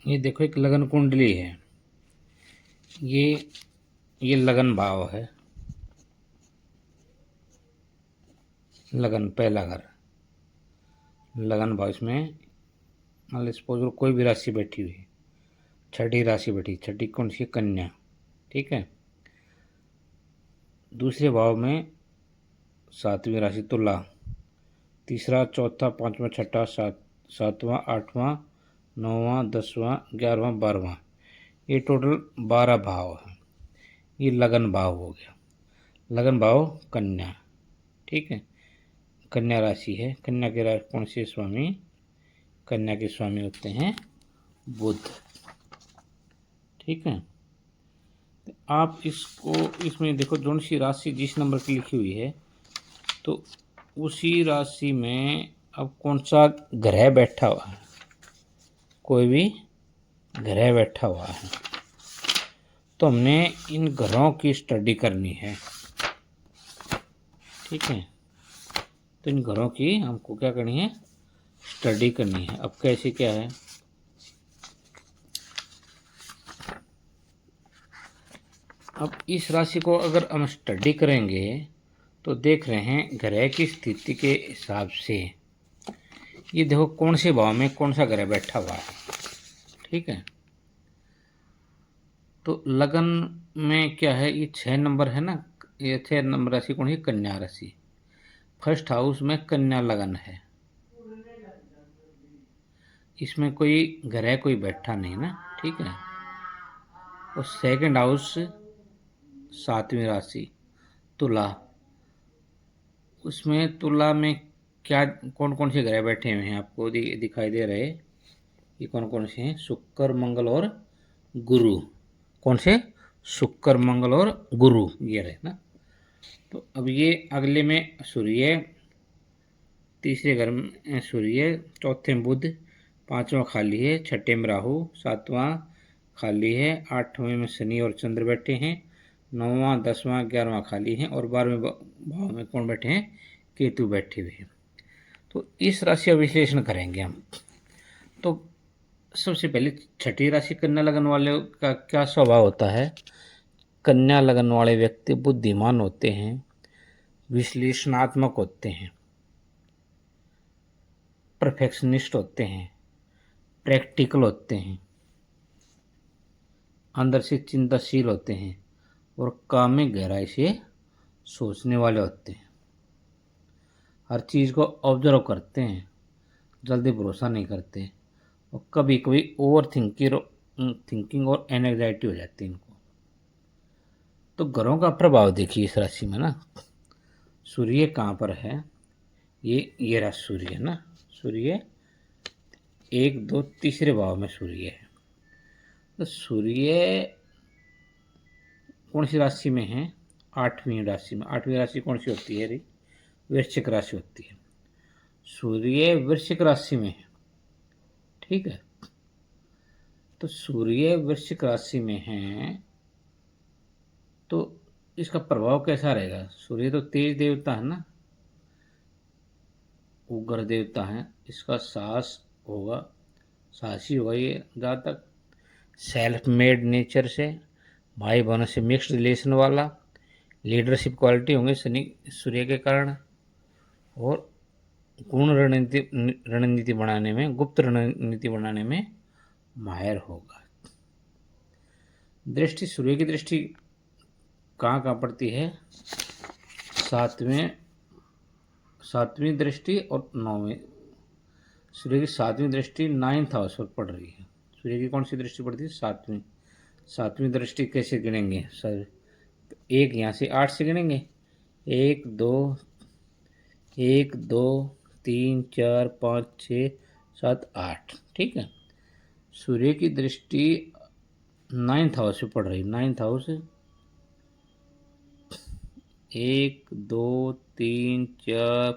ये देखो एक लगन कुंडली है। ये ये लगन भाव है। लगन पहला घर, लगन भाव। इसमें मान लो सपोज कोई भी राशि बैठी हुई है, छठी राशि बैठी, छठी कौन सी? कन्या। ठीक है। दूसरे भाव में सातवीं राशि तुला, तीसरा चौथा पांचवा छठा सातवां आठवां नौवां 10वां 11वां 12वां, ये टोटल 12 भाव है। ये लगन भाव हो गया। लगन भाव कन्या। ठीक है। कन्या राशि है। कन्या के राशि कौन से स्वामी? कन्या के स्वामी होते हैं बुध। ठीक है। तो आप इसको इसमें देखो, जो सी राशि जिस नंबर की लिखी हुई है, तो उसी राशि में अब कौन सा ग्रह बैठा हुआ है। कोई भी ग्रह बैठा हुआ है, तो हमने इन ग्रहों की स्टडी करनी है। ठीक है। तो इन ग्रहों की हमको क्या करनी है? स्टडी करनी है। अब कैसे क्या है? अब इस राशि को अगर हम स्टडी करेंगे तो देख रहे हैं ग्रह की स्थिति के हिसाब से, ये देखो कौन से भाव में कौन सा ग्रह बैठा हुआ है। ठीक है। तो लगन में क्या है? ये 6 नंबर है ना। ये 6 नंबर राशि कौन सी? कन्या राशि। फर्स्ट हाउस में कन्या लगन है। इसमें कोई ग्रह कोई बैठा नहीं ना। ठीक है। और सेकंड हाउस सातवीं राशि तुला, उसमें तुला में क्या कौन कौन से ग्रह बैठे हुए हैं आपको दिखाई दे रहे? ये कौन कौन से हैं? शुक्र मंगल और गुरु। कौन से? शुक्र मंगल और गुरु, ये रहे ना। तो अब ये अगले में सूर्य, तीसरे घर में सूर्य, चौथे में बुध, पांचवा खाली है, छठे में राहु, सातवां खाली है, आठवें में शनि और चंद्र बैठे हैं, नौवां 10वां 11वां खाली हैं, और 12वें भाव में कौन बैठे हैं? केतु बैठे हुए हैं। तो इस राशि का विश्लेषण करेंगे हम। तो सबसे पहले छठी राशि कन्या लगन वाले का क्या स्वभाव होता है? कन्या लगन वाले व्यक्ति बुद्धिमान होते हैं, विश्लेषणात्मक होते हैं, परफेक्शनिस्ट होते हैं, प्रैक्टिकल होते हैं, अंदर से चिंताशील होते हैं, और काम में गहराई से सोचने वाले होते हैं। हर चीज़ को ऑब्जर्व करते हैं, जल्दी भरोसा नहीं करते, और कभी कभी ओवर थिंकिंग और एनजाइटी हो जाती है इनको। तो ग्रहों का प्रभाव देखिए इस राशि में ना। सूर्य कहाँ पर है? ये रहा सूर्य ना। सूर्य 1 2 तीसरे भाव में सूर्य है। तो सूर्य कौन सी राशि में है? 8वीं राशि में। 8वीं राशि कौन सी होती है? वृश्चिक राशि होती है। सूर्य वृश्चिक राशि में है। ठीक है। तो सूर्य वृश्चिक राशि में है, तो इसका प्रभाव कैसा रहेगा? सूर्य तो तेज देवता है ना, उग्र देवता है। इसका साहस होगा, साहसी होगा ये। जहाँ तक सेल्फ मेड नेचर से, भाई बहनों से मिक्स्ड रिलेशन वाला, लीडरशिप क्वालिटी होंगे शनि सूर्य के कारण, और गुण रणनीति बनाने में, गुप्त रणनीति बनाने में माहिर होगा। दृष्टि, सूर्य की दृष्टि कहाँ कहाँ पड़ती है? सातवीं दृष्टि और 9वीं। सूर्य की 7वीं दृष्टि 9th हाउस पर पड़ रही है। सूर्य की कौन सी दृष्टि पड़ती है? 7वीं। 7वीं दृष्टि कैसे गिनेंगे सर? एक यहाँ से 8 से गिनेंगे। 1 2 3 4 5 6 7 8। ठीक है। सूर्य की दृष्टि 9th हाउस पे पड़ रही। 9th हाउस 1 2 3 4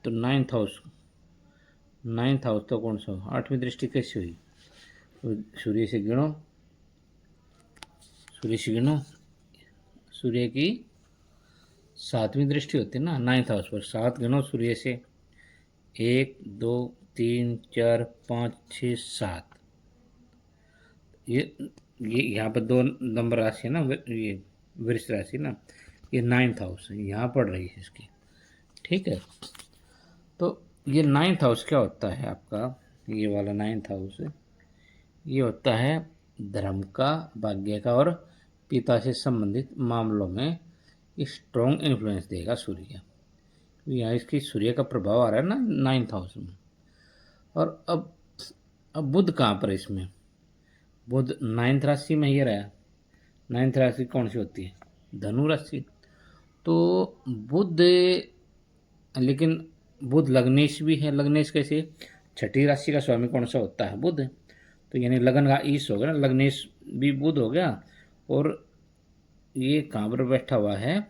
तो 9th हाउस तो कौन सा? 8वीं दृष्टि कैसी हुई? तो सूर्य से गिनो, सूर्य की 7वीं दृष्टि होती है ना 9th हाउस पर। 7 गिनो सूर्य से। 1 2 3 4 5 6 7, ये यहाँ पर दो नंबर राशि है ना, ये वृष राशि ना, ये 9th हाउस यहाँ पड़ रही है इसकी। ठीक है, तो ये 9th हाउस क्या होता है आपका, ये वाला 9th हाउस ये होता है धर्म का, भाग्य का और पिता से संबंधित मामलों में स्ट्रॉन्ग इन्फ्लुएंस देगा सूर्य। यहाँ इसकी सूर्य का प्रभाव आ रहा है ना 9th हाउस में। और अब बुध कहाँ पर है इसमें, बुध 9th राशि में ही रहा। 9th राशि कौन सी होती है, धनु राशि। तो बुध, लेकिन बुध लग्नेश भी है। लग्नेश कैसे, छठी राशि का स्वामी कौन सा होता है, बुध। तो यानी लगन का ईश हो गया ना, लग्नेश भी बुध हो गया। और ये कहाँ पर बैठा हुआ है,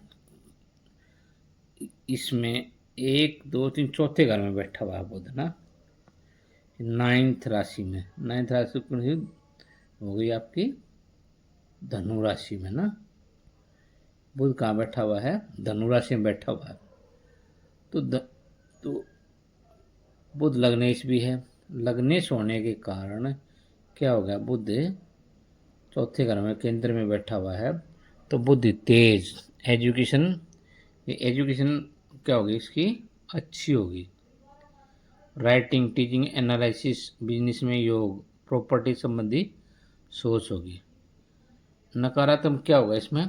इसमें 1 2 3 चौथे घर में बैठा हुआ है बुध ना, 9th राशि में। 9th राशि कौन सी हो गई आपकी, धनु राशि में ना। बुध कहाँ बैठा हुआ है, धनु राशि में बैठा हुआ है। तो बुध लग्नेश भी है। लग्नेश होने के कारण क्या हो गया, बुध चौथे घर में केंद्र में बैठा हुआ है। तो बुद्धि तेज, एजुकेशन, ये एजुकेशन क्या होगी इसकी, अच्छी होगी। राइटिंग, टीचिंग, एनालिसिस, बिजनेस में योग, प्रॉपर्टी संबंधी सोच होगी। नकारात्मक क्या होगा इसमें,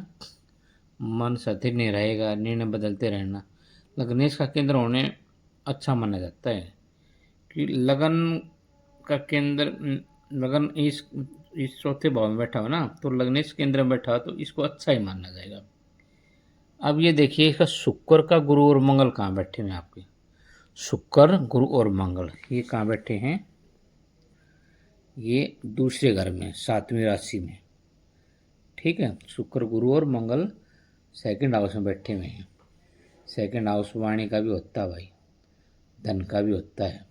मन स्थिर नहीं रहेगा, निर्णय बदलते रहना। लग्नेश का केंद्र होने अच्छा माना जाता है कि लगन का केंद्र, लगन इस चौथे भाव में बैठा हो ना, तो लग्नेश केंद्र में बैठा हो तो इसको अच्छा ही माना जाएगा। अब ये देखिए इसका शुक्र का गुरु और मंगल कहाँ बैठे हैं आपके, शुक्र गुरु और मंगल ये कहाँ बैठे हैं, ये दूसरे घर में 7वीं राशि में। ठीक है, शुक्र गुरु और मंगल 2nd हाउस में बैठे हुए हैं। 2nd हाउस वाणी का भी होता है भाई, धन का भी होता है।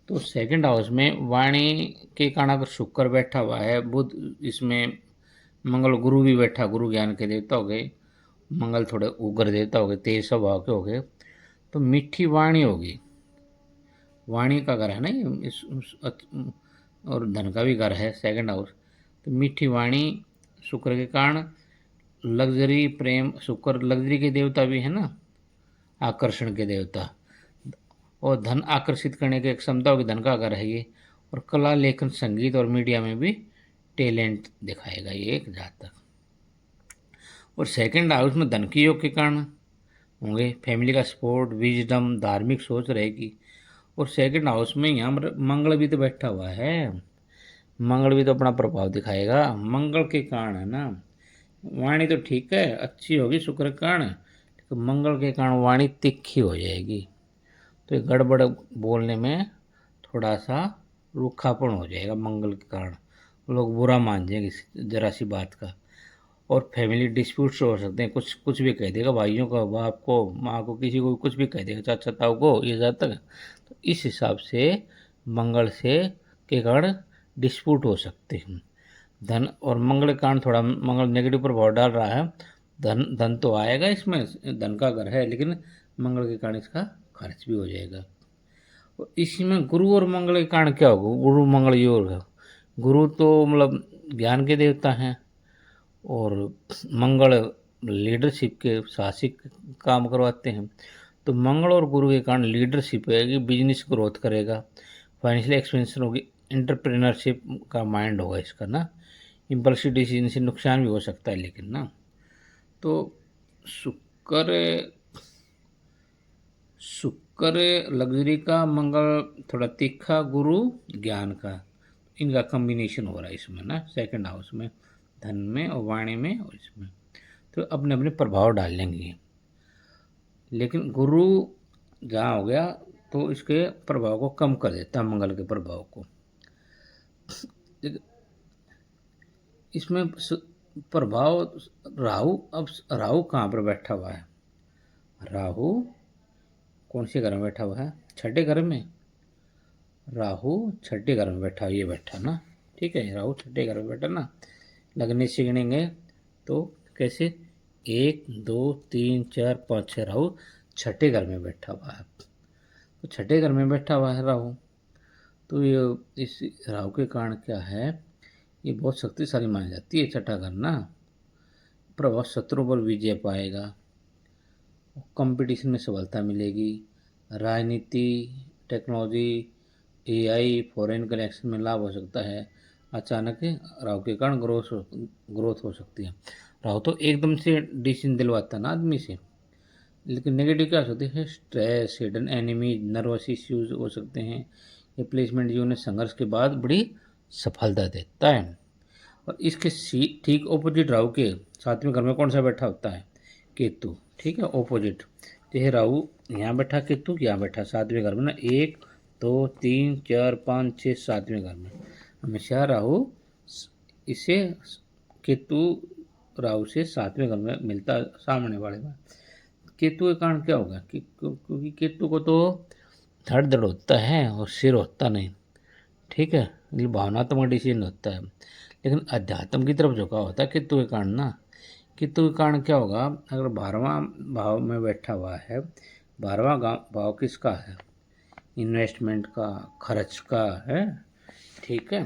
तो 2nd हाउस में वाणी के कारण अगर शुक्र बैठा हुआ है, बुध इसमें, मंगल गुरु भी बैठा, गुरु ज्ञान के देवता हो गए, मंगल थोड़े उग्र देवता हो गए, तेज स्वभाव के हो गए, तो मीठी वाणी होगी। वाणी का घर है ना ये, और धन का भी घर है 2nd हाउस। तो मीठी वाणी शुक्र के कारण, लग्जरी, प्रेम, शुक्र लग्जरी के देवता भी है ना, आकर्षण के देवता, और धन आकर्षित करने की क्षमता होगी, धन का घर है ये। और कला, लेखन, संगीत और मीडिया में भी टैलेंट दिखाएगा ये एक जातक। और 2nd हाउस में धन के योग के कारण होंगे, फैमिली का सपोर्ट, विजडम, धार्मिक सोच रहेगी। और 2nd हाउस में यहाँ मंगल भी तो बैठा हुआ है, मंगल भी तो अपना प्रभाव दिखाएगा। मंगल के कारण है ना, वाणी तो ठीक है अच्छी होगी शुक्र के कारण, लेकिन मंगल के कारण वाणी तिखी हो जाएगी। तो ये गड़बड़ बोलने में थोड़ा सा रूखापन हो जाएगा मंगल के कारण, लोग बुरा मान जाएंगे जरा सी बात का। और फैमिली डिस्प्यूट्स हो सकते हैं, कुछ भी कह देगा, भाइयों को, बाप को, माँ को, किसी को कुछ भी कह देगा, चाचा ताऊ को, ये जातक। तो इस हिसाब से मंगल से के कारण डिस्प्यूट हो सकते हैं। धन और मंगल के कारण थोड़ा मंगल नेगेटिव प्रभाव डाल रहा है। धन तो आएगा इसमें, धन का घर है, लेकिन मंगल के कारण इसका खर्च भी हो जाएगा। और इसी में गुरु और मंगल के कारण क्या होगा, गुरु मंगल योग है। गुरु तो मतलब ज्ञान के देवता हैं, और मंगल लीडरशिप के, साहसिक काम करवाते हैं। तो मंगल और गुरु के कारण लीडरशिप रहेगी, बिजनेस ग्रोथ करेगा, फाइनेंशियल एक्सपेंशन होगी, एंटरप्रेन्योरशिप का माइंड होगा इसका ना। इम्पल्सिव डिसीजन से नुकसान भी हो सकता है लेकिन ना। तो शुक्र लग्जरी का, मंगल थोड़ा तीखा, गुरु ज्ञान का, इनका कम्बिनेशन हो रहा है इसमें ना 2nd हाउस में, धन में और वाणी में और इसमें। तो अपने अपने प्रभाव डाल लेंगे। लेकिन गुरु जहाँ हो गया तो इसके प्रभाव को कम कर देता है, मंगल के प्रभाव को। इसमें प्रभाव राहु, अब राहु कहाँ पर बैठा हुआ है, राहु कौन से घर में बैठा हुआ है, 6ठे घर में। राहु 6ठे घर में बैठा, ये बैठा ना, ठीक है, राहु 6ठे घर में बैठा ना। लगने से गिनेंगे तो कैसे, 1 2 3 4 5 6, राहु 6ठे घर में बैठा हुआ है। तो छठे घर में बैठा हुआ है राहु। तो ये इस राहु के कारण क्या है, ये बहुत शक्तिशाली मानी जाती है छठा घर ना। प्रभाव शत्रु पर विजय पाएगा, कंपटीशन में सफलता मिलेगी, राजनीति, टेक्नोलॉजी, एआई, फॉरेन कनेक्शन में लाभ हो सकता है। अचानक राहु के कारण ग्रोथ हो सकती है। राहु तो एकदम से डिसीजन दिलवाता है ना आदमी से, लेकिन नेगेटिव क्या हो सकती है, stress, hidden enemies, nervous issues हो सकते हैं। ये प्लेसमेंट जीवन में संघर्ष के बाद बड़ी सफलता देता है। और इसके ठीक ऑपोजिट राहु के सातवें घर में कौन सा बैठा होता है, केतु। ठीक है, ऑपोजिट। जैसे राहु यहाँ बैठा, केतु यहाँ बैठा सातवें घर में ना, 1 2 3 4 5 6 सातवें घर में हमेशा राहु इसे केतु राहु से सातवें घर में मिलता है सामने वाले में। केतु के कारण क्या होगा कि क्योंकि केतु को तो धड़ धड़ होता है और सिर होता नहीं। ठीक है, ये भावनात्मक डिसीजन होता है, लेकिन अध्यात्म की तरफ झुकाव होता है केतु के कारण ना। केतु के कारण क्या होगा, अगर 12वां भाव में बैठा हुआ है, 12वां भाव किसका है, इन्वेस्टमेंट का, खर्च का है। ठीक है,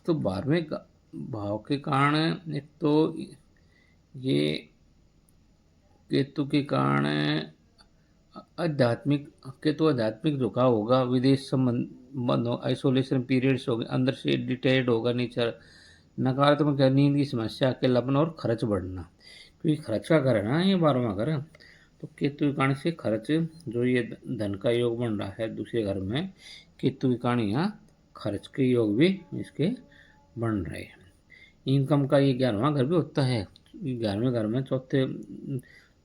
तो 12वें भाव के कारण एक तो ये केतु के कारण आध्यात्मिक झुकाव होगा, विदेश संबंध हो, आइसोलेशन पीरियड्स होंगे, अंदर से डिटेल्ड होगा नेचर, नकारात्मक नींद की समस्या, अकेलापन और खर्च बढ़ना, क्योंकि खर्च का घर है ना ये 12वां घर है। तो केतु के कारण से खर्च, जो ये धन का योग बन रहा है दूसरे घर में, केतु के कारण यहाँ खर्च के योग भी इसके बन रहे हैं। इनकम का ये 11वां घर भी होता है, 11वें घर में चौथे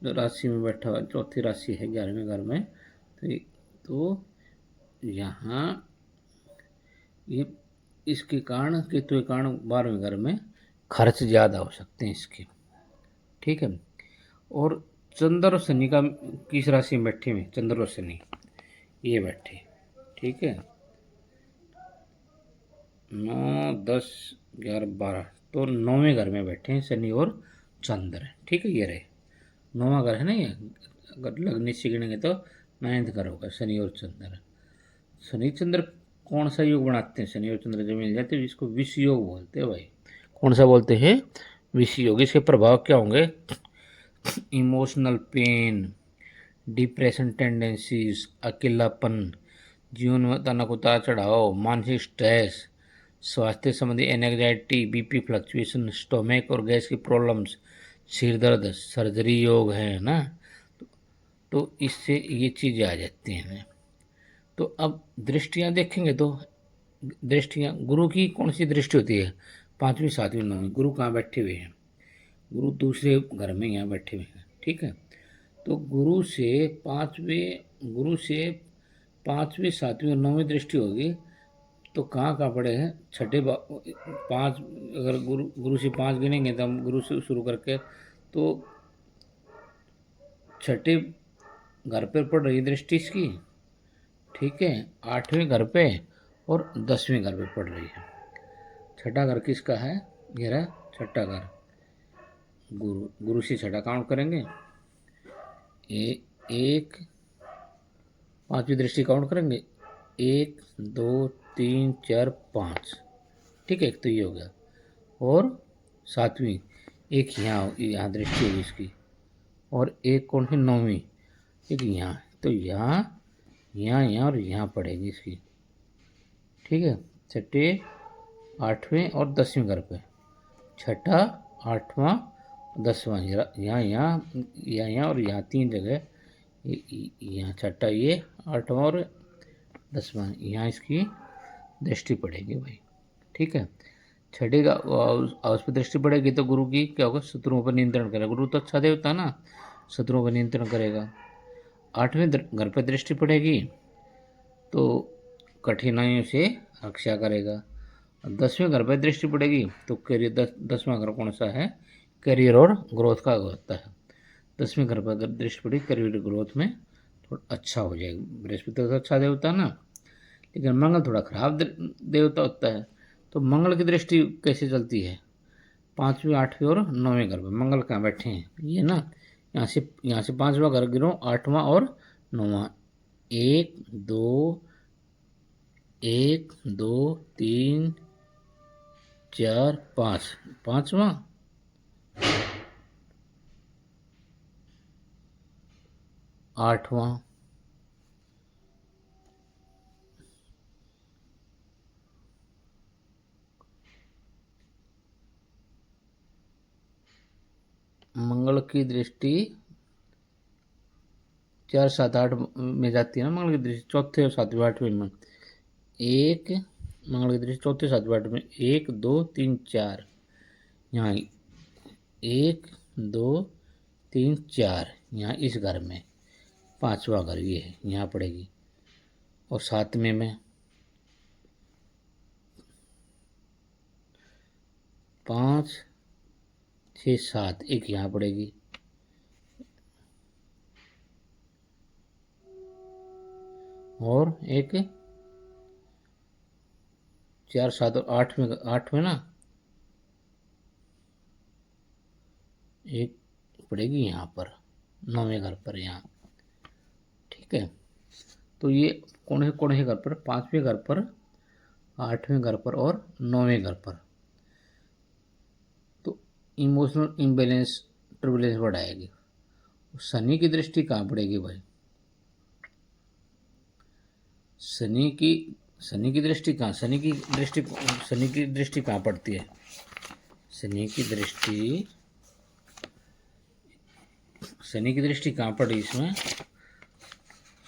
राशि में बैठा हुआ, चौथी राशि है 11वें घर में। तो यहाँ ये इसके कारण, केतु के कारण 12वें घर में खर्च ज़्यादा हो सकते हैं इसके। ठीक है, और चंद्र और शनि का किस राशि में बैठे हुए, चंद्र और शनि ये बैठे। ठीक है, 9 10 11 12, तो 9वें घर में बैठे हैं शनि और चंद्र। ठीक है, ये रहे 9वां घर है ना ये, अगर लगने से गिनेंगे तो 9th घर होगा शनि और चंद्र। शनि चंद्र कौन सा योग बनाते हैं, शनि और चंद्र जब मिल जाते हैं इसको विष योग बोलते हैं भाई। कौन सा बोलते हैं, विष योग। इसके प्रभाव क्या होंगे, इमोशनल पेन, डिप्रेशन टेंडेंसीज, अकेलापन, जीवन में तनाव उतार चढ़ाव, मानसिक स्ट्रेस, स्वास्थ्य संबंधी एंजाइटी, बीपी फ्लक्चुएशन, स्टोमक और गैस की प्रॉब्लम्स, सिर दर्द, सर्जरी योग है ना। तो इससे ये चीज़ें आ जाती हैं। तो अब दृष्टियाँ देखेंगे तो दृष्टियाँ, गुरु की कौन सी दृष्टि होती है, 5वीं 7वीं 9वीं। गुरु कहाँ बैठे हुए हैं, गुरु दूसरे घर में यहाँ बैठे हुए हैं। ठीक है, तो गुरु से 5वीं 7वीं और 9वीं दृष्टि होगी तो कहाँ कहाँ पड़े हैं, छठे 5, अगर गुरु से 5 गिनेंगे तो हम गुरु से शुरू करके, तो छठे घर पर पड़ रही दृष्टि इसकी। ठीक है, 8वें घर पे और 10वें घर पे पड़ रही है। छठा घर किसका है, ये रहा छठा घर, गुरु से छठा काउंट करेंगे, एक 5वीं दृष्टि काउंट करेंगे, 1 2 3 4 5। ठीक है, एक तो ये हो गया, और 7वीं एक यहाँ दृष्टि होगी इसकी, और एक कौन सी 9वीं, एक यहाँ, तो यहाँ और यहाँ पड़ेगी इसकी। ठीक है, छठे 8वें और 10वें घर पे, छठा 8वां 10वां, यहाँ और यहाँ 3 जगह, यहाँ छठा, ये 8वां और 10वां, यहाँ इसकी दृष्टि पड़ेगी भाई। ठीक है, छठे का हाउस पर दृष्टि पड़ेगी तो गुरु की क्या होगा, शत्रुओं पर नियंत्रण करेगा। गुरु तो अच्छा देवता है ना, शत्रुओं पर नियंत्रण करेगा। 8वें घर पर दृष्टि पड़ेगी तो कठिनाइयों से रक्षा करेगा। 10वें घर पर दृष्टि पड़ेगी तो करियर, 10वां घर कौन सा है, करियर और ग्रोथ का होता है। 10वें घर पर अगर दृष्टि पड़ी करियर ग्रोथ में थोड़ा अच्छा हो जाएगा। बृहस्पति तो अच्छा देवता है ना, लेकिन मंगल थोड़ा खराब देवता होता है। तो मंगल की दृष्टि कैसे चलती है, 5वीं 8वीं और 9वें घर पर मंगल कहाँ बैठे हैं, ये ना, यहाँ से 5वां घर गिरो, 8वां और 9वां, एक दो, एक दो, तीन, चार, पाँच, पाँचवा, आठवां, मंगल की दृष्टि 4, 7, 8 में जाती है ना मंगल की दृष्टि, चौथे और सातवें आठवें में। एक, मंगल की दृष्टि चौथे सातवें आठवें में, एक दो तीन चार, यहाँ एक दो तीन चार, यहाँ इस घर में पांचवा घर ये है, यहाँ पड़ेगी। और सातवें में 5, 6, 7, एक यहाँ पड़ेगी। और एक 4, 7 और 8 में ना एक पड़ेगी यहाँ पर, 9वें घर पर यहाँ। ठीक है, तो ये कौन से घर पर? 5वें घर पर, 8वें घर पर और 9वें घर पर। तो इमोशनल इम्बैलेंस, टर्बुलेंस बढ़ाएगी। शनि की दृष्टि कहाँ पड़ेगी भाई? शनि की दृष्टि कहाँ? शनि की दृष्टि कहाँ पड़ती है? शनि की दृष्टि कहाँ पड़ी इसमें?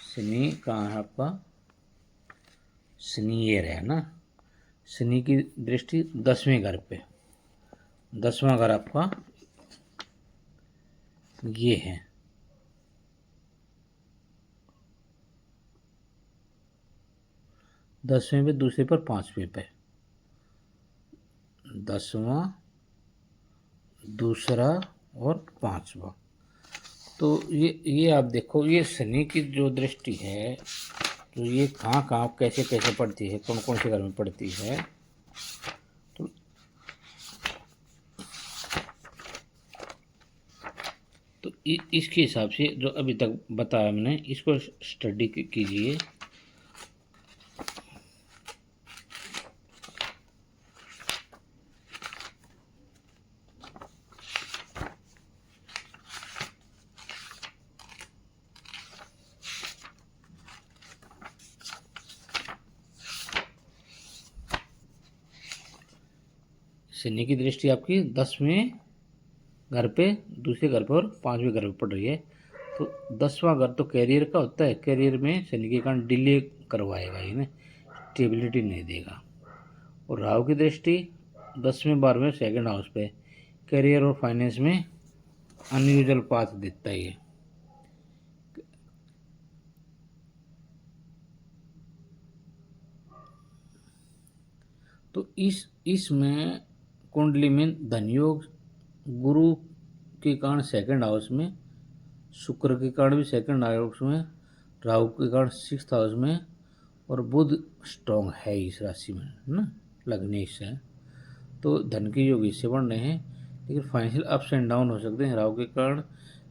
शनि कहाँ है आपका? शनि ये रहा ना। शनि की दृष्टि 10वें घर पे, 10वां घर आपका ये है। दसवें पे, दूसरे पर, 5वें पे, 10वां, दूसरा और 5वां। तो ये आप देखो, ये शनि की जो दृष्टि है, तो ये कहाँ कहाँ कैसे कैसे पड़ती है, कौन कौन से घर में पड़ती है। तो इसके हिसाब से जो अभी तक बताया मैंने, इसको स्टडी कीजिए। शनि की दृष्टि आपकी 10वें घर पे, दूसरे घर पर और 5वें घर पे पड़ रही है। तो 10वां घर तो कैरियर का होता है, कैरियर में शनि के कारण डिले करवाएगा, ये ना स्टेबिलिटी नहीं देगा। और राहु की दृष्टि 10वें 12वें सेकंड हाउस पे, कैरियर और फाइनेंस में अनयूजुअल पाथ देता है ये। तो इसमें कुंडली में धनयोग गुरु के कारण सेकंड हाउस में, शुक्र के कारण भी सेकंड हाउस में, राहु के कारण 6th हाउस में, और बुध स्ट्रॉन्ग है इस राशि में ना, लग्नेश है। तो धन के योग इससे बढ़ रहे हैं, लेकिन फाइनेंशियल अप्स एंड डाउन हो सकते हैं राहु के कारण।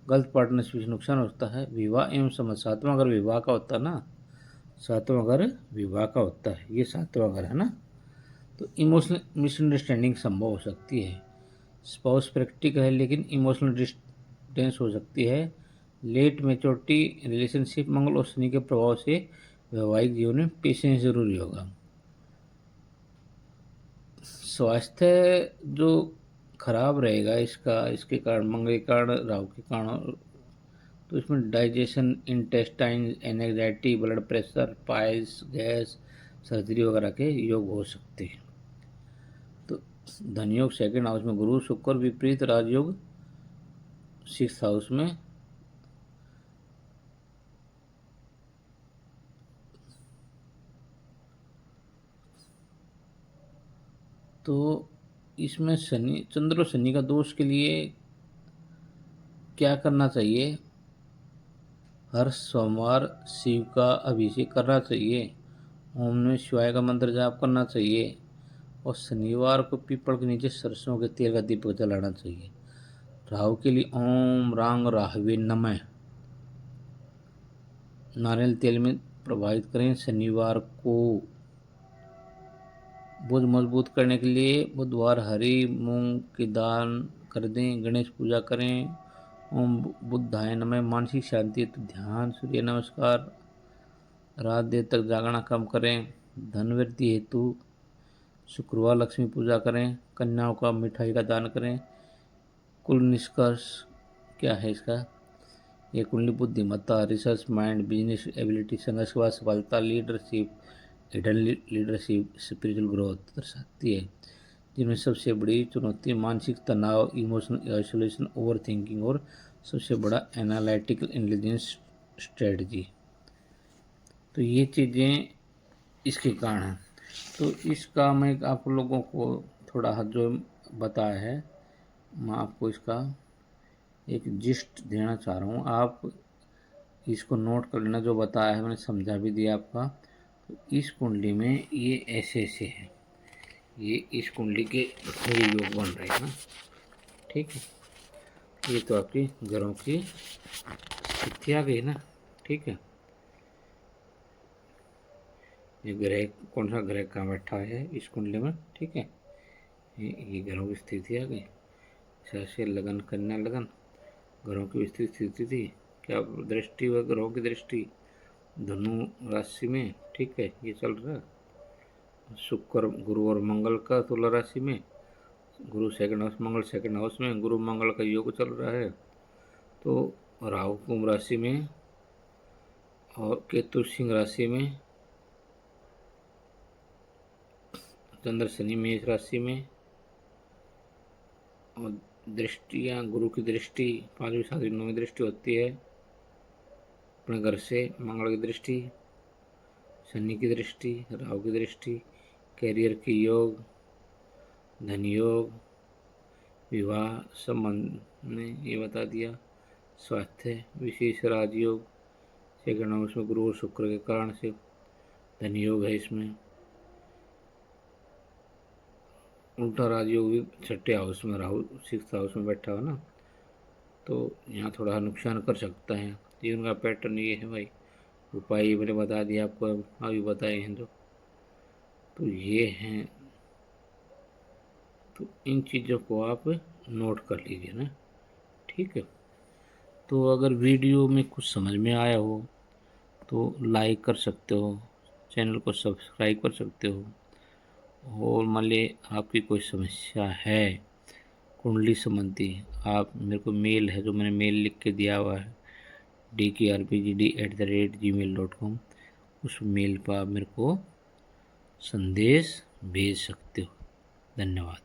गलत पार्टनरशिप से नुकसान होता है। विवाह एवं समझ, 7वां घर विवाह का होता है ना, 7वां घर विवाह का होता है, ये 7वां घर है ना। तो इमोशनल मिसअंडरस्टैंडिंग संभव हो सकती है। स्पाउस प्रैक्टिकल है लेकिन इमोशनल डिस्टेंस हो सकती है। लेट मेच्योरिटी रिलेशनशिप, मंगल और शनि के प्रभाव से वैवाहिक जीवन में पेशेंस जरूरी होगा। स्वास्थ्य जो खराब रहेगा इसका, इसके कारण, मंगल के कारण, राहु के कारण, तो इसमें digestion, intestine, anxiety, blood pressure, piles, gas, surgery वगैरह के योग हो सकते हैं। तो धनयोग सेकंड हाउस में गुरु, शुक्र विपरीत, राजयोग 6th हाउस में। तो इसमें शनि, चंद्र और शनि का दोष के लिए क्या करना चाहिए? हर सोमवार शिव का अभिषेक करना चाहिए, ओम नमः शिवाय का मंत्र जाप करना चाहिए, और शनिवार को पीपल के नीचे सरसों के तेल का दीपक जलाना चाहिए। राहु के लिए ओम रांग राहवे नमः, नारियल तेल में प्रवाहित करें। शनिवार को बुध मजबूत करने के लिए बुधवार हरी मूंग की दान कर दें। गणेश पूजा करें। ओम बुद्धाय नमः। मानसिक शांति हेतु ध्यान, सूर्य नमस्कार। रात देर तक जागना कम करें। धन वृद्धि हेतु शुक्रवार लक्ष्मी पूजा करें। कन्याओं का मिठाई का दान करें। कुल निष्कर्ष क्या है इसका? ये कुंडली बुद्धिमत्ता, रिसर्च माइंड, बिजनेस एबिलिटी, संघर्ष के बाद सफलता, leadership, hidden leadership, spiritual growth दर्शाती है, जिनमें सबसे बड़ी चुनौती मानसिक तनाव, इमोशनल आइसोलेशन, ओवर थिंकिंग और सबसे बड़ा एनालिटिकल इंटेलिजेंस स्ट्रेटजी। तो ये चीज़ें इसके कारण हैं। तो इसका मैं आप लोगों को थोड़ा जो बताया है, मैं आपको इसका एक जिस्ट देना चाह रहा हूँ। आप इसको नोट कर लेना, जो बताया है मैंने समझा भी दिया आपका। तो इस कुंडली में ये ऐसे ऐसे है, ये इस कुंडली के ये योग बन रहे हैं ना, ठीक है। ये तो आपकी ग्रहों की स्थिति आ गई ना, ठीक है। ये ग्रह कौन सा ग्रह कहाँ बैठा है इस कुंडली में, ठीक है। ये ग्रहों की स्थिति आ गई। जैसे लगन, कन्या लगन, ग्रहों की विस्तृत स्थिति थी। क्या दृष्टि व ग्रहों की दृष्टि धनु राशि में, ठीक है, ये चल रहा है। शुक्र, गुरु और मंगल का तुला राशि में, गुरु सेकंड हाउस, मंगल सेकंड हाउस में, गुरु मंगल का योग चल रहा है। तो राहु कुंभ राशि में और केतु सिंह राशि में, चंद्र शनि मेष राशि में, और दृष्टियाँ, गुरु की दृष्टि 5वीं 7वीं 9वीं दृष्टि होती है अपने घर से, मंगल की दृष्टि, शनि की दृष्टि, राहु की दृष्टि, कैरियर की योग, धन योग, विवाह संबंध ने ये बता दिया, स्वास्थ्य विशेष राजयोग, सेकंड हाउस में गुरु और शुक्र के कारण से धन योग है। इसमें उल्टा राजयोग भी छठे हाउस में, राहु 6th हाउस में बैठा हो ना, तो यहाँ थोड़ा नुकसान कर सकता है। जीवन का पैटर्न ये है भाई। उपाय मैंने बता दिया आपको, अभी बताए हैं तो ये हैं। तो इन चीज़ों को आप नोट कर लीजिए ना, ठीक है। तो अगर वीडियो में कुछ समझ में आया हो तो लाइक कर सकते हो, चैनल को सब्सक्राइब कर सकते हो। और मान ली आपकी कोई समस्या है कुंडली संबंधी, आप मेरे को मेल है जो मैंने मेल लिख के दिया हुआ है dkrpgd@gmail.com, उस मेल पर आप मेरे को संदेश भेज सकते हो। धन्यवाद।